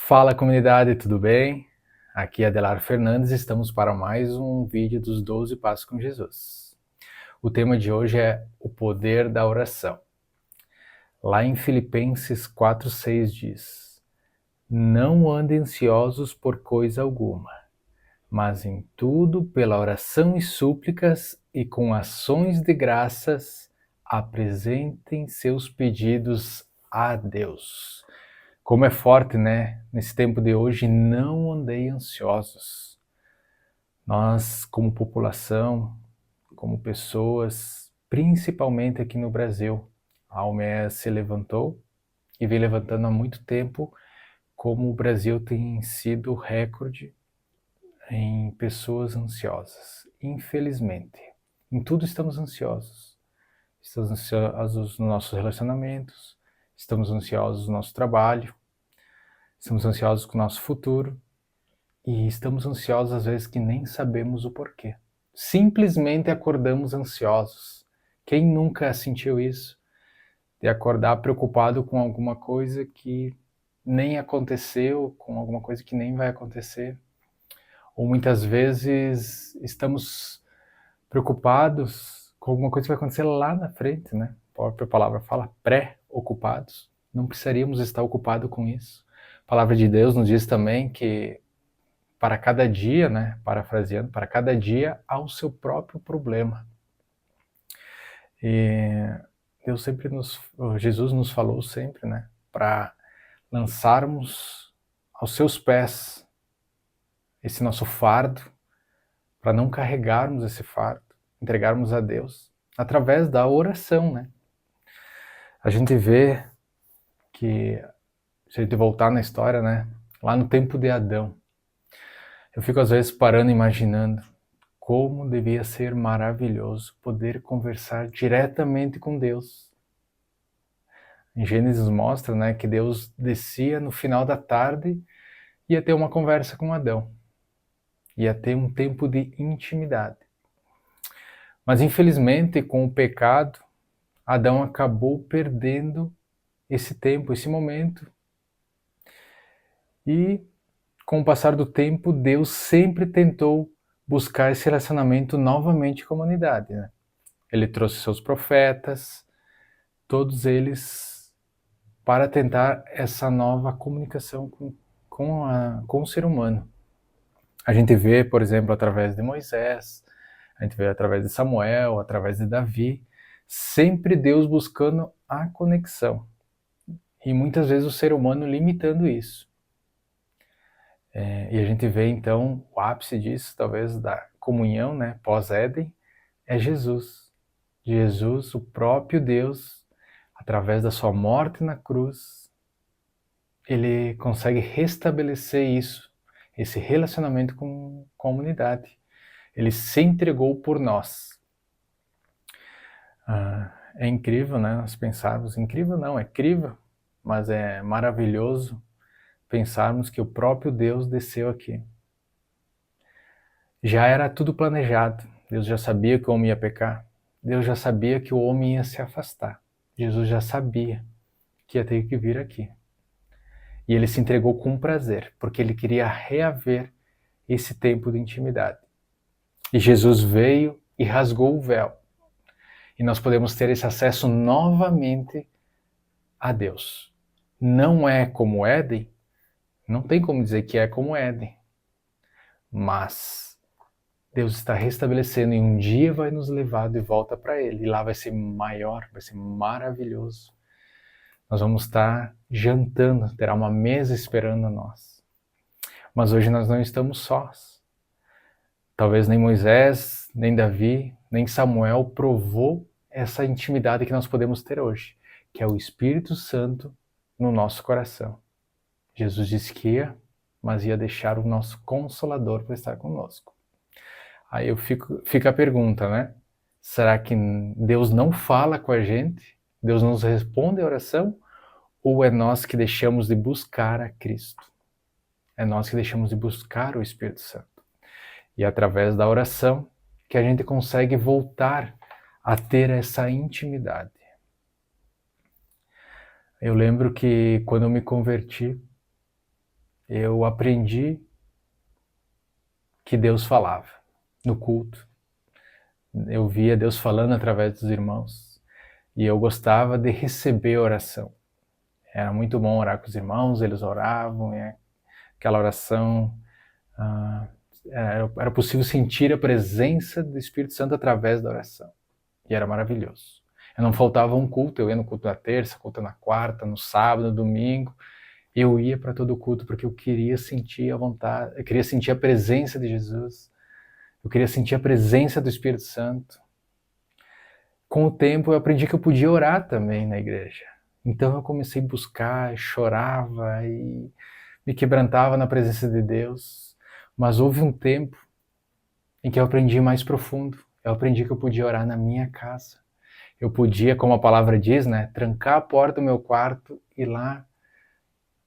Fala comunidade, tudo bem? Aqui é Adelar Fernandes, estamos para mais um vídeo dos 12 Passos com Jesus. O tema de hoje é o poder da oração. Lá em Filipenses 4:6 diz: Não andem ansiosos por coisa alguma, mas em tudo pela oração e súplicas e com ações de graças apresentem seus pedidos a Deus. Como é forte, né? Nesse tempo de hoje, não andei ansiosos. Nós, como população, como pessoas, principalmente aqui no Brasil, a OMS se levantou e vem levantando há muito tempo como o Brasil tem sido recorde em pessoas ansiosas. Infelizmente, em tudo estamos ansiosos. Estamos ansiosos nos nossos relacionamentos, estamos ansiosos no nosso trabalho, estamos ansiosos com o nosso futuro e estamos ansiosos às vezes que nem sabemos o porquê. Simplesmente acordamos ansiosos. Quem nunca sentiu isso? De acordar preocupado com alguma coisa que nem aconteceu, com alguma coisa que nem vai acontecer. Ou muitas vezes estamos preocupados com alguma coisa que vai acontecer lá na frente, né? A própria palavra fala pré-ocupados. Não precisaríamos estar ocupados com isso. A palavra de Deus nos diz também que para cada dia, né, parafraseando, para cada dia há o seu próprio problema. E Jesus nos falou sempre, né, para lançarmos aos seus pés esse nosso fardo, para não carregarmos esse fardo, entregarmos a Deus através da oração, né? A gente vê que, se a gente voltar na história, né, lá no tempo de Adão, eu fico às vezes parando e imaginando como devia ser maravilhoso poder conversar diretamente com Deus. Em Gênesis mostra, né, que Deus descia no final da tarde e ia ter uma conversa com Adão. Ia ter um tempo de intimidade. Mas infelizmente, com o pecado, Adão acabou perdendo esse tempo, esse momento. E com o passar do tempo, Deus sempre tentou buscar esse relacionamento novamente com a humanidade, né? Ele trouxe seus profetas, todos eles para tentar essa nova comunicação com o ser humano. A gente vê, por exemplo, através de Moisés, a gente vê através de Samuel, através de Davi, sempre Deus buscando a conexão. E muitas vezes o ser humano limitando isso. E a gente vê então o ápice disso, talvez da comunhão, né, pós-Éden, é Jesus. Jesus, o próprio Deus, através da sua morte na cruz, ele consegue restabelecer isso, esse relacionamento com a humanidade. Ele se entregou por nós. É incrível, né? Nós pensarmos, incrível não, é crível, mas é maravilhoso pensarmos que o próprio Deus desceu aqui. Já era tudo planejado. Deus já sabia que o homem ia pecar. Deus já sabia que o homem ia se afastar. Jesus já sabia que ia ter que vir aqui. E ele se entregou com prazer, porque ele queria reaver esse tempo de intimidade. E Jesus veio e rasgou o véu. E nós podemos ter esse acesso novamente a Deus. Não é como Éden, não tem como dizer que é como Éden, mas Deus está restabelecendo e um dia vai nos levar de volta para Ele. E lá vai ser maior, vai ser maravilhoso. Nós vamos estar jantando, terá uma mesa esperando nós. Mas hoje nós não estamos sós. Talvez nem Moisés, nem Davi, nem Samuel provou essa intimidade que nós podemos ter hoje, que é o Espírito Santo no nosso coração. Jesus disse que ia, mas ia deixar o nosso Consolador para estar conosco. Aí fica a pergunta, né? Será que Deus não fala com a gente? Deus não nos responde a oração? Ou é nós que deixamos de buscar a Cristo? É nós que deixamos de buscar o Espírito Santo. E é através da oração que a gente consegue voltar a ter essa intimidade. Eu lembro que quando eu me converti, eu aprendi que Deus falava no culto. Eu via Deus falando através dos irmãos e eu gostava de receber oração. Era muito bom orar com os irmãos, eles oravam, e aquela oração, era possível sentir a presença do Espírito Santo através da oração. E era maravilhoso. Eu não faltava um culto, eu ia no culto na terça, culto na quarta, no sábado, no domingo. Eu ia para todo culto porque eu queria sentir a vontade, eu queria sentir a presença de Jesus, eu queria sentir a presença do Espírito Santo. Com o tempo eu aprendi que eu podia orar também na igreja. Então eu comecei a buscar, chorava e me quebrantava na presença de Deus. Mas houve um tempo em que eu aprendi mais profundo. Eu aprendi que eu podia orar na minha casa. Eu podia, como a palavra diz, né, trancar a porta do meu quarto e lá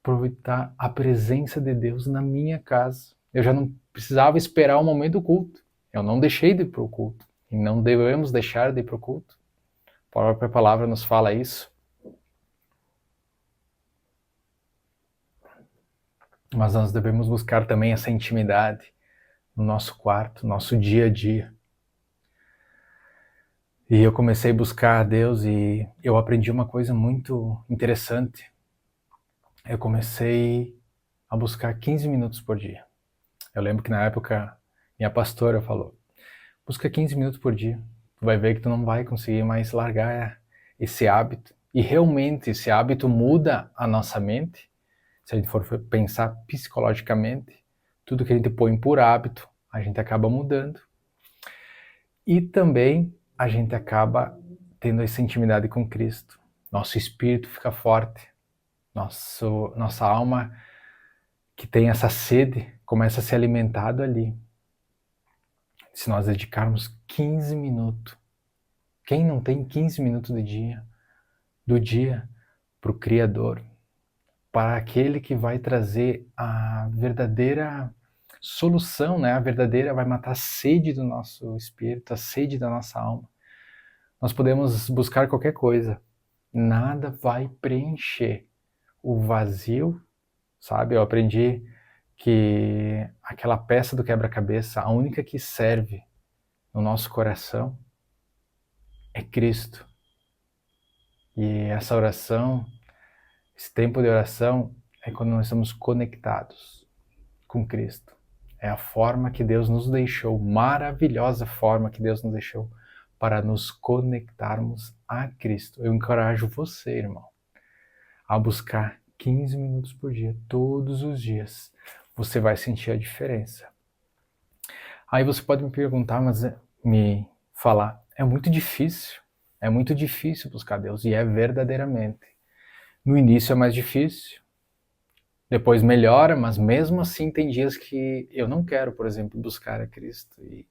aproveitar a presença de Deus na minha casa. Eu já não precisava esperar o momento do culto. Eu não deixei de ir para o culto. E não devemos deixar de ir para o culto. A própria palavra nos fala isso. Mas nós devemos buscar também essa intimidade no nosso quarto, no nosso dia a dia. E eu comecei a buscar a Deus e eu aprendi uma coisa muito interessante. Eu comecei a buscar 15 minutos por dia. Eu lembro que na época minha pastora falou, busca 15 minutos por dia, tu vai ver que tu não vai conseguir mais largar esse hábito. E realmente esse hábito muda a nossa mente. Se a gente for pensar psicologicamente, tudo que a gente põe por hábito, a gente acaba mudando. E também a gente acaba tendo essa intimidade com Cristo. Nosso espírito fica forte. Nossa alma, que tem essa sede, começa a ser alimentado ali. Se nós dedicarmos 15 minutos, quem não tem 15 minutos do dia para o Criador, para aquele que vai trazer a verdadeira solução, né? Vai matar a sede do nosso espírito, a sede da nossa alma. Nós podemos buscar qualquer coisa, nada vai preencher o vazio, sabe? Eu aprendi que aquela peça do quebra-cabeça, a única que serve no nosso coração é Cristo. E essa oração, esse tempo de oração, é quando nós estamos conectados com Cristo. É a forma que Deus nos deixou, maravilhosa forma que Deus nos deixou para nos conectarmos a Cristo. Eu encorajo você, irmão, a buscar 15 minutos por dia, todos os dias. Você vai sentir a diferença. Aí você pode me perguntar, me falar, é muito difícil buscar Deus, e é verdadeiramente. No início é mais difícil, depois melhora, mas mesmo assim tem dias que eu não quero, por exemplo, buscar a Cristo e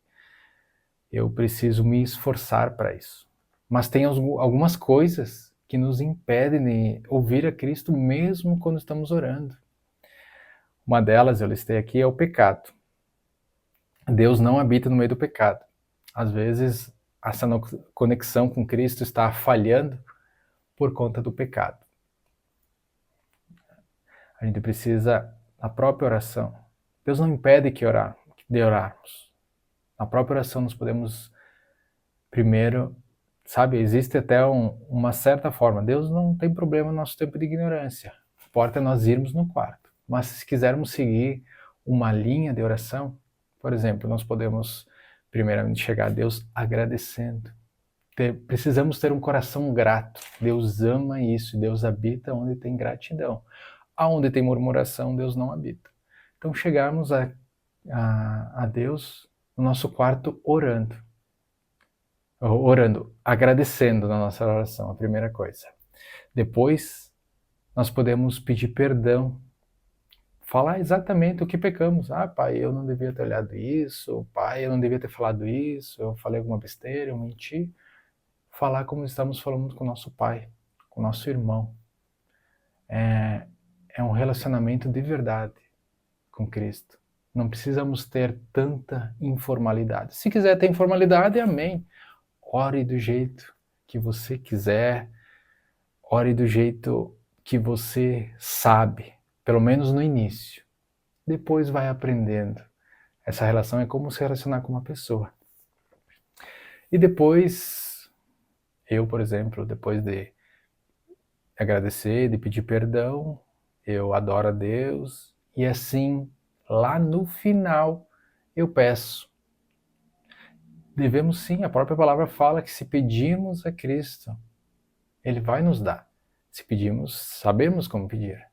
eu preciso me esforçar para isso. Mas tem algumas coisas que nos impedem de ouvir a Cristo mesmo quando estamos orando. Uma delas, eu listei aqui, é o pecado. Deus não habita no meio do pecado. Às vezes, essa conexão com Cristo está falhando por conta do pecado. A gente precisa, na própria oração, Deus não impede de orarmos. Na própria oração nós podemos, primeiro, sabe, existe até uma certa forma. Deus não tem problema no nosso tempo de ignorância. Importa nós irmos no quarto. Mas se quisermos seguir uma linha de oração, por exemplo, nós podemos primeiramente chegar a Deus agradecendo. Precisamos ter um coração grato. Deus ama isso. Deus habita onde tem gratidão. Aonde tem murmuração, Deus não habita. Então chegarmos a Deus no nosso quarto orando, agradecendo na nossa oração, a primeira coisa. Depois, nós podemos pedir perdão, falar exatamente o que pecamos. Ah, pai, eu não devia ter olhado isso, pai, eu não devia ter falado isso, eu falei alguma besteira, eu menti. Falar como estamos falando com o nosso pai, com o nosso irmão. É um relacionamento de verdade com Cristo. Não precisamos ter tanta informalidade. Se quiser ter informalidade, amém. Ore do jeito que você quiser, ore do jeito que você sabe, pelo menos no início. depois vai aprendendo. Essa relação é como se relacionar com uma pessoa. E depois, eu, por exemplo, depois de agradecer, de pedir perdão, eu adoro a Deus, e assim, lá no final, eu peço. Devemos sim, a própria palavra fala que se pedirmos a Cristo, Ele vai nos dar. Se pedimos, sabemos como pedir.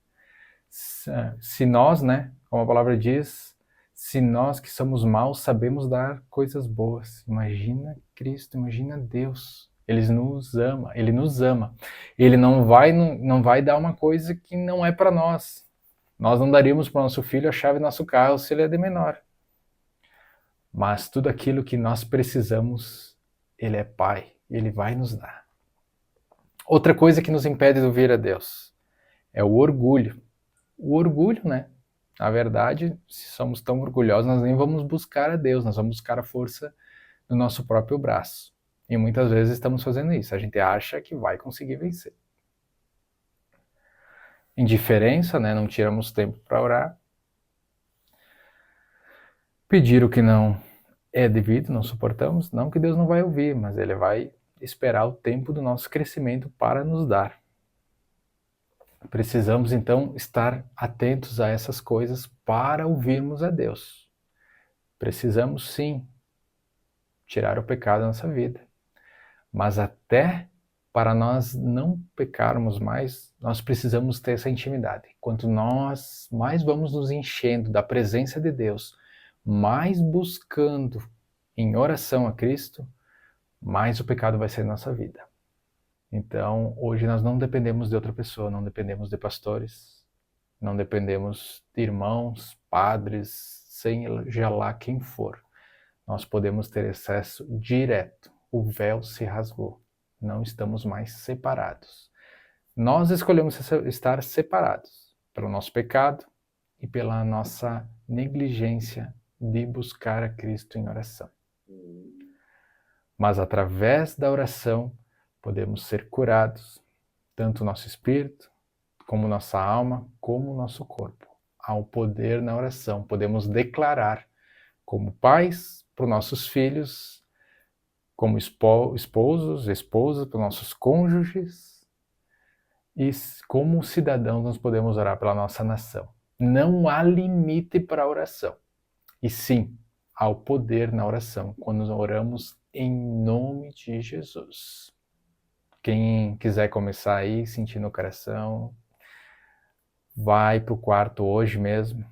Se nós, né, como a palavra diz, se nós que somos maus sabemos dar coisas boas, imagina Cristo, imagina Deus. Ele nos ama, Ele nos ama. Ele não vai dar uma coisa que não é para nós. Nós não daríamos para o nosso filho a chave do nosso carro se ele é de menor. Mas tudo aquilo que nós precisamos, Ele é Pai, Ele vai nos dar. Outra coisa que nos impede de ouvir a Deus é o orgulho. O orgulho, né? Na verdade, se somos tão orgulhosos, nós nem vamos buscar a Deus, nós vamos buscar a força no nosso próprio braço. E muitas vezes estamos fazendo isso, a gente acha que vai conseguir vencer. Indiferença, né? Não tiramos tempo para orar. Pedir o que não é devido, não suportamos, não que Deus não vai ouvir, mas Ele vai esperar o tempo do nosso crescimento para nos dar. Precisamos então estar atentos a essas coisas para ouvirmos a Deus. Precisamos sim tirar o pecado da nossa vida. Mas até para nós não pecarmos mais, nós precisamos ter essa intimidade. Quanto nós mais vamos nos enchendo da presença de Deus, mais buscando em oração a Cristo, mais o pecado vai ser na nossa vida. Então, hoje nós não dependemos de outra pessoa, não dependemos de pastores, não dependemos de irmãos, padres, seja lá quem for. Nós podemos ter acesso direto. O véu se rasgou. Não estamos mais separados. Nós escolhemos estar separados pelo nosso pecado e pela nossa negligência de buscar a Cristo em oração. Mas através da oração podemos ser curados, tanto o nosso espírito, como nossa alma, como o nosso corpo. Há o poder na oração. Podemos declarar como pais para os nossos filhos, como esposos, esposas, para os nossos cônjuges, e como cidadãos nós podemos orar pela nossa nação. Não há limite para a oração. E sim, há o poder na oração, quando oramos em nome de Jesus. Quem quiser começar aí, sentir no coração, vai para o quarto hoje mesmo,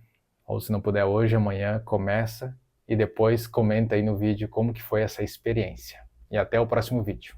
ou se não puder hoje, amanhã, começa e depois comenta aí no vídeo como que foi essa experiência. E até o próximo vídeo.